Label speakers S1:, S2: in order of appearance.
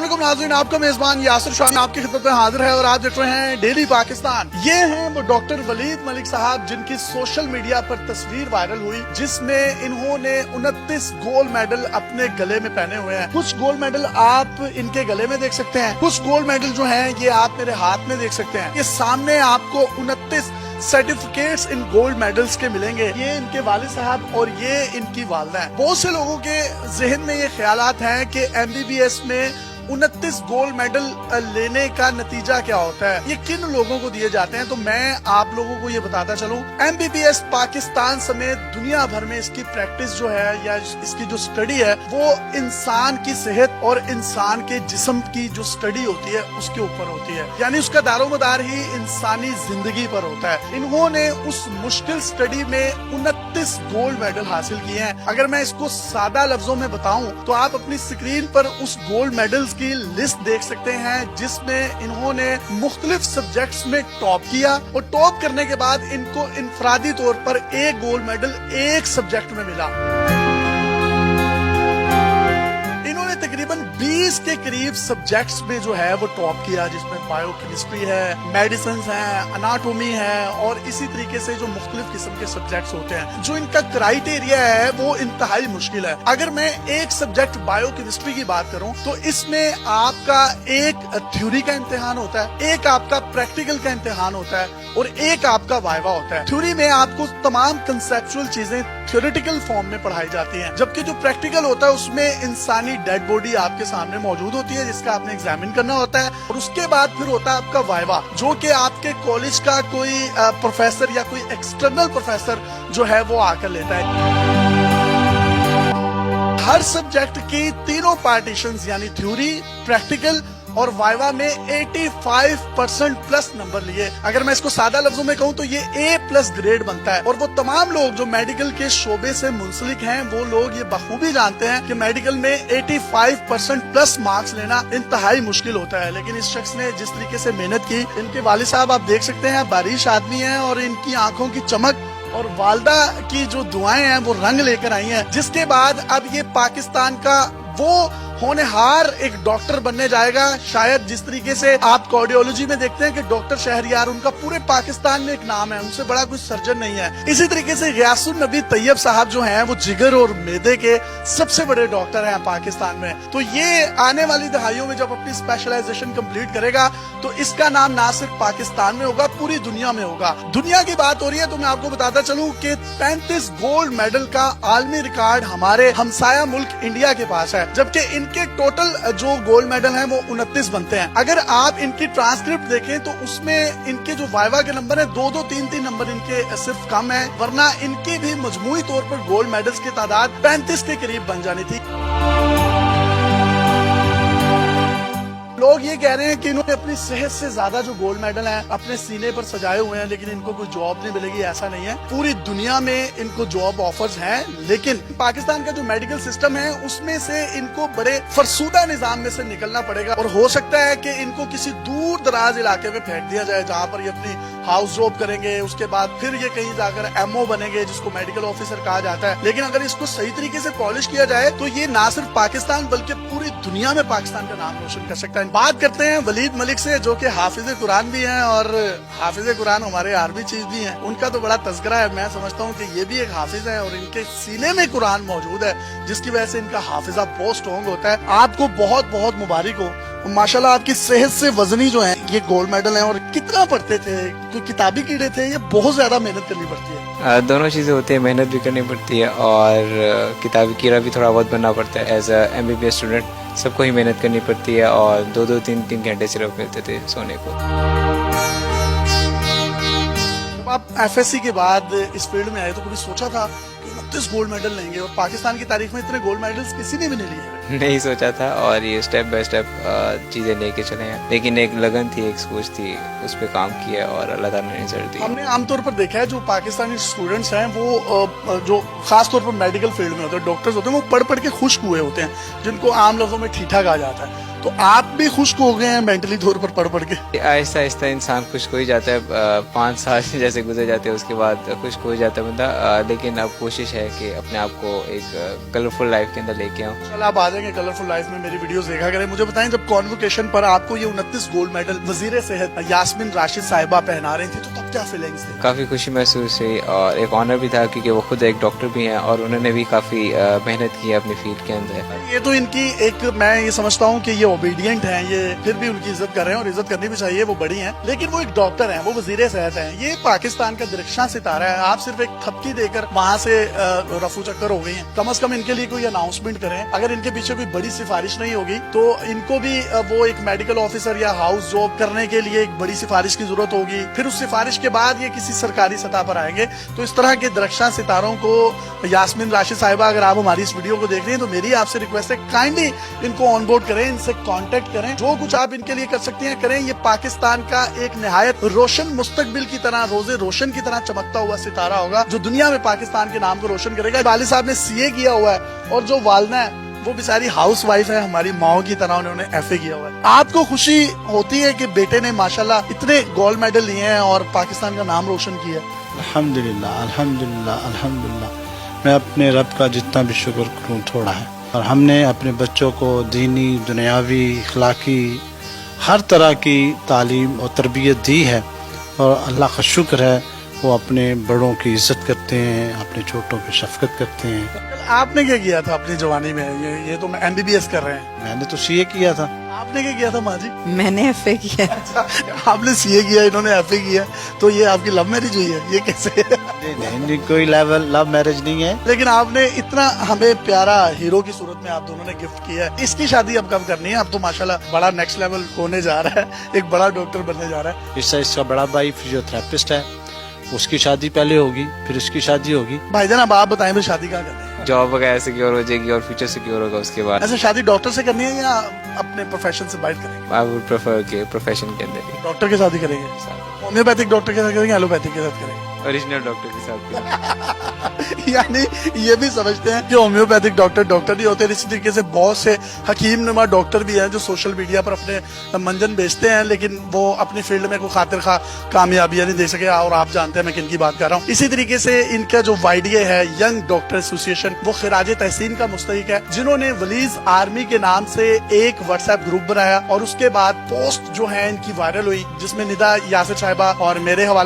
S1: अस्सलामुअलैकुम नाज़रीन, आपका मेजबान यासिर शाह आप की खिदमत में हाजिर है और आप देख रहे हैं डेली पाकिस्तान। ये हैं वो डॉक्टर वलीद मलिक साहब जिनकी सोशल मीडिया पर तस्वीर वायरल हुई जिसमें इन्होंने 29 गोल्ड मेडल अपने गले में पहने हुए हैं। कुछ गोल्ड मेडल आप इनके गले में देख सकते हैं, कुछ गोल्ड मेडल जो हैं ये आप मेरे हाथ में देख सकते हैं। ये सामने आपको 29 सर्टिफिकेट्स इन गोल्ड मेडल्स के मिलेंगे। ये इनके वालिद साहब और ये इनकी वालदा है। बहुत से लोगों के जहन में ये ख्यालात हैं कि MBBS में 29 गोल्ड मेडल लेने का नतीजा क्या होता है, ये किन लोगों को दिए जाते हैं। तो मैं आप लोगों को ये बताता चलूं, MBBS पाकिस्तान समेत दुनिया भर में इसकी प्रैक्टिस जो है या इसकी जो स्टडी है वो इंसान की सेहत और इंसान के जिस्म की जो स्टडी होती है उसके ऊपर होती है, यानी उसका दारोमदार ही इंसानी जिंदगी पर होता है। इन्होंने उस मुश्किल स्टडी में 29 गोल्ड मेडल हासिल किए हैं। अगर मैं इसको सादा लफ्जों में बताऊं तो आप अपनी स्क्रीन पर उस गोल्ड मेडल्स की लिस्ट देख सकते हैं जिसमें इन्होंने मुख्तलिफ सब्जेक्ट्स में टॉप किया और टॉप करने के बाद इनको इनफरादी तौर पर एक गोल्ड मेडल एक सब्जेक्ट में मिला। इन्होंने तकरीबन 20 के करीब सब्जेक्ट्स में जो है वो टॉप किया, जिसमें बायोकेमिस्ट्री है, मेडिसिन है, अनाटोमी है और इसी तरीके से जो मुख्तलिफ किस्म के सब्जेक्ट्स होते हैं। जो इनका क्राइटेरिया है वो इंतहाई मुश्किल है। अगर मैं एक सब्जेक्ट बायोकेमिस्ट्री की बात करूं तो इसमें आपका एक थ्योरी का इम्तिहान होता है, एक आपका प्रैक्टिकल का इम्तिहान होता है और एक आपका वाइवा होता है। थ्योरी में आपको तमाम कंसेप्चुअल चीजें थ्योरेटिकल फॉर्म में पढ़ाई जाती हैं, जबकि जो प्रैक्टिकल होता है उसमें इंसानी डेड बॉडी आपके सामने मौजूद होती है जिसका आपने एग्जामिन करना होता है और उसके बाद फिर होता है आपका वाइवा, जो कि आपके कॉलेज का कोई प्रोफेसर या कोई एक्सटर्नल प्रोफेसर जो है वो आकर लेता है। हर सब्जेक्ट की तीनों पार्टीशंस यानी थ्योरी, प्रैक्टिकल और वाइवा में 85% प्लस नंबर लिए। अगर मैं इसको सादा लफ्जों में कहूं तो ये A+ ग्रेड बनता है। और वो तमाम लोग जो मेडिकल के शोबे से मुंसलिक हैं वो लोग ये बखूबी जानते हैं कि मेडिकल में 85% प्लस मार्क्स लेना इंतहाई मुश्किल होता है। लेकिन इस शख्स ने जिस तरीके से मेहनत की, इनके वालिद साहब आप देख सकते हैं बारिश आदमी है और इनकी आंखों की चमक और वालदा की जो दुआएं हैं वो रंग लेकर आई हैं, जिसके बाद अब ये पाकिस्तान का वो होनहार एक डॉक्टर बनने जाएगा। शायद जिस तरीके से आप कार्डियोलॉजी में देखते हैं कि डॉक्टर शहरियार, उनका पूरे पाकिस्तान में एक नाम है, उनसे बड़ा कोई सर्जन नहीं है। इसी तरीके से गियासुन नबी तैयब साहब जो हैं वो जिगर और मैदे के सबसे बड़े डॉक्टर हैं पाकिस्तान में। तो ये आने वाली दहाइयों में जब अपनी स्पेशलाइजेशन कंप्लीट करेगा तो इसका नाम ना सिर्फ पाकिस्तान में होगा, पूरी दुनिया में होगा। दुनिया की बात हो रही है तो मैं आपको बताता चलूं कि 35 गोल्ड मेडल का आलमी रिकॉर्ड हमारे हमसाया मुल्क इंडिया के पास है, जबकि इनके टोटल जो गोल्ड मेडल हैं वो 29 बनते हैं। अगर आप इनकी ट्रांसक्रिप्ट देखें तो उसमें इनके जो वाइवा के नंबर है 2-2, 3-3 नंबर इनके सिर्फ कम है, वरना इनकी भी मजमूई तौर पर गोल्ड मेडल्स की तादाद 35 के करीब बन जानी थी। लोग ये कह रहे हैं कि इन्होंने अपनी सेहत से ज्यादा जो गोल्ड मेडल हैं अपने सीने पर सजाए हुए हैं, लेकिन इनको कोई जॉब नहीं मिलेगी, ऐसा नहीं है। पूरी दुनिया में इनको जॉब ऑफर्स हैं, लेकिन पाकिस्तान का जो मेडिकल सिस्टम है उसमें से इनको बड़े फरसूदा निजाम में से निकलना पड़ेगा और हो सकता है कि इनको किसी दूर दराज इलाके में फेंक दिया जाए जहाँ पर ये अपनी हाउस जॉब करेंगे, उसके बाद फिर ये कहीं जाकर MO बनेंगे जिसको मेडिकल ऑफिसर कहा जाता है। लेकिन अगर इसको सही तरीके से पॉलिश किया जाए तो ये ना सिर्फ पाकिस्तान बल्कि पूरी दुनिया में पाकिस्तान का नाम रोशन कर सकता है। बात करते हैं वलीद मलिक से जो कि हाफिज कुरान भी हैं और हाफिज कुरान हमारे आर्मी चीफ भी हैं। उनका तो बड़ा तस्करा है, मैं समझता हूँ कि ये भी एक हाफिज है और इनके सीने में कुरान मौजूद है जिसकी वजह से इनका हाफिजा बहुत स्ट्रॉन्ग होता है। आपको बहुत बहुत मुबारक हो, माशाल्लाह आपकी सेहत से वजनी जो है ये गोल्ड मेडल है। और कितना पढ़ते थे, कोई किताबी कीड़े थे, ये बहुत ज्यादा मेहनत करनी पड़ती है?
S2: दोनों चीज़ें होती है, मेहनत भी करनी पड़ती है और किताबी कीड़ा भी थोड़ा बहुत बनना पड़ता है। एज MBBS स्टूडेंट सबको ही मेहनत करनी पड़ती है और 2-2, 3-3 घंटे सिर्फ मिलते थे सोने को।
S1: जब आप FSC के बाद इस फील्ड में आए तो कभी सोचा था कि 29 गोल्ड मेडल लेंगे? और पाकिस्तान की तारीख में इतने गोल्ड मेडल्स किसी ने भी नहीं लिए।
S2: नहीं सोचा था और ये स्टेप बाय स्टेप चीज़ें लेके चले हैं, लेकिन एक लगन थी, एक सोच थी, उस पर काम किया और अल्लाह ताला ने रिजल्ट दिया।
S1: हमने आमतौर पर देखा है जो पाकिस्तानी स्टूडेंट्स हैं वो जो खास तौर पर मेडिकल फील्ड में होते हैं, डॉक्टर्स होते हैं, वो पढ़ पढ़ के खुश्क हुए होते हैं, जिनको आम लफ्जों में ठीठा कहा जाता है। तो आप भी खुश्क हो गए हैं मेंटली तौर पर पढ़ के?
S2: आहिस्ता आहिस्ता इंसान खुश्क हो ही जाता है, 5 साल जैसे गुजर जाते हैं उसके बाद खुश्क हो ही जाता है बंदा, लेकिन अब कोशिश है कि अपने आप को एक कलरफुल लाइफ के अंदर लेके आऊँ।
S1: चल आप आ जाएंगे कलरफुल लाइफ में, मेरी वीडियोस देखा करें। मुझे बताएं, जब कॉन्वोकेशन पर आपको ये 29 गोल्ड मेडल वजीर सेहत यास्मीन राशिद साहिबा पहना रही थी, तो तब क्या फीलिंग्स थी?
S2: काफ़ी खुशी महसूस हुई और एक ऑनर भी था क्योंकि वो खुद एक डॉक्टर भी हैं और उन्होंने भी काफ़ी मेहनत की है अपनी फील्ड के अंदर।
S1: ये तो इनकी एक, मैं ये समझता हूँ कि ये ओबीडियंट हैं, ये फिर भी उनकी इज्जत कर रहे हैं और इज्जत करनी भी चाहिए, वो बड़ी हैं, लेकिन वो एक डॉक्टर हैं, वो वजीर सेहत हैं। ये पाकिस्तान का दरिक्षा सितारा है, आप सिर्फ एक थपकी देकर वहाँ से रफू चक्कर हो गई हैं। कम से कम इनके लिए कोई अनाउंसमेंट करें। अगर इनके पीछे कोई बड़ी सिफारिश नहीं होगी तो इनको भी वो एक मेडिकल ऑफिसर या हाउस जॉब करने के लिए एक बड़ी सिफारिश की जरूरत होगी, फिर उस सिफारिश के बाद ये किसी सरकारी सतह पर आएंगे। तो इस तरह के दरख्शां सितारों को, यास्मीन राशिद साहिबा, अगर आप हमारी इस वीडियो को देख रही हैं तो मेरी आपसे रिक्वेस्ट है, काइंडली इनको ऑन बोर्ड करें, इनसे कांटेक्ट करें, जो कुछ आप इनके लिए कर सकती हैं करें। ये पाकिस्तान का एक निहायत रोशन मुस्तकबिल की तरह, रोजे रोशन की तरह चमकता हुआ सितारा होगा जो दुनिया में पाकिस्तान के नाम को रोशन करेगा। वालिद साहब ने सीए किया हुआ है और जो वालना है वो बेचारी हाउस वाइफ है, हमारी माओ की तरह, उन्होंने एफए किया हुआ है। आपको खुशी होती है कि बेटे ने माशाल्लाह इतने गोल्ड मेडल लिए हैं और पाकिस्तान का नाम रोशन किया?
S3: अल्हम्दुलिल्लाह, अल्हम्दुलिल्लाह, अल्हम्दुलिल्लाह। मैं अपने रब का जितना भी शुक्र करूँ थोड़ा है। और हमने अपने बच्चों को दीनी, दुनियावी, अखलाकी हर तरह की तालीम और तरबियत दी है और अल्लाह का शुक्र है वो अपने बड़ों की इज्जत करते हैं, अपने छोटों पे शफकत करते हैं।
S1: आपने क्या किया था अपनी जवानी में? ये तो एमबीबीएस कर रहे हैं।
S3: मैंने तो सीए किया था।
S1: आपने क्या किया था माँ जी?
S4: मैंने एफए किया।
S1: आपने सीए किया, इन्होंने एफए किया, तो ये आपकी लव मैरिज हुई है? ये कैसे?
S3: नहीं, कोई लव मैरिज नहीं है।
S1: लेकिन आपने इतना हमें प्यारा हीरो की सूरत में आप दोनों ने गिफ्ट किया है। इसकी शादी अब कब करनी है? अब तो माशाल्लाह बड़ा नेक्स्ट लेवल होने जा रहा है, एक बड़ा डॉक्टर बनने जा रहा है।
S3: इसका बड़ा भाई फिजियोथेरेपिस्ट है, उसकी शादी पहले होगी, फिर उसकी शादी होगी।
S1: भाईजान अब आप बताएं, फिर शादी कहाँ करनी है?
S2: जॉब वगैरह सिक्योर हो जाएगी और फ्यूचर सिक्योर होगा उसके बाद।
S1: ऐसे शादी डॉक्टर से करनी है या अपने प्रोफेशन से बाइट करेंगे?
S2: आई वुड प्रेफर के प्रोफेशन के अंदर ही
S1: डॉक्टर के साथ ही करेंगे? होम्योपैथिक डॉक्टर के साथ करेंगे, एलोपैथिक के साथ करेंगे?
S2: ओरिजिनल डॉक्टर के साथ।
S1: यानी ये भी समझते हैं कि होम्योपैथिक डॉक्टर नहीं होते। इसी तरीके से बहुत से हकीम नुमा डॉक्टर भी हैं जो सोशल मीडिया पर अपने मंजन बेचते हैं, लेकिन वो अपनी फील्ड में कोई खातिर खा कामयाबियां नहीं दे सके, और आप जानते हैं मैं किन की बात कर रहा हूँ। इसी तरीके से इनका जो वाईडीए है, यंग डॉक्टर एसोसिएशन, वो खिराज तहसीन का मुस्तहिक है, जिन्होंने वलीज आर्मी के नाम से एक व्हाट्सएप ग्रुप बनाया और उसके बाद पोस्ट जो है इनकी वायरल हुई, जिसमें निदा यासिर साहिबा और मेरे हवाले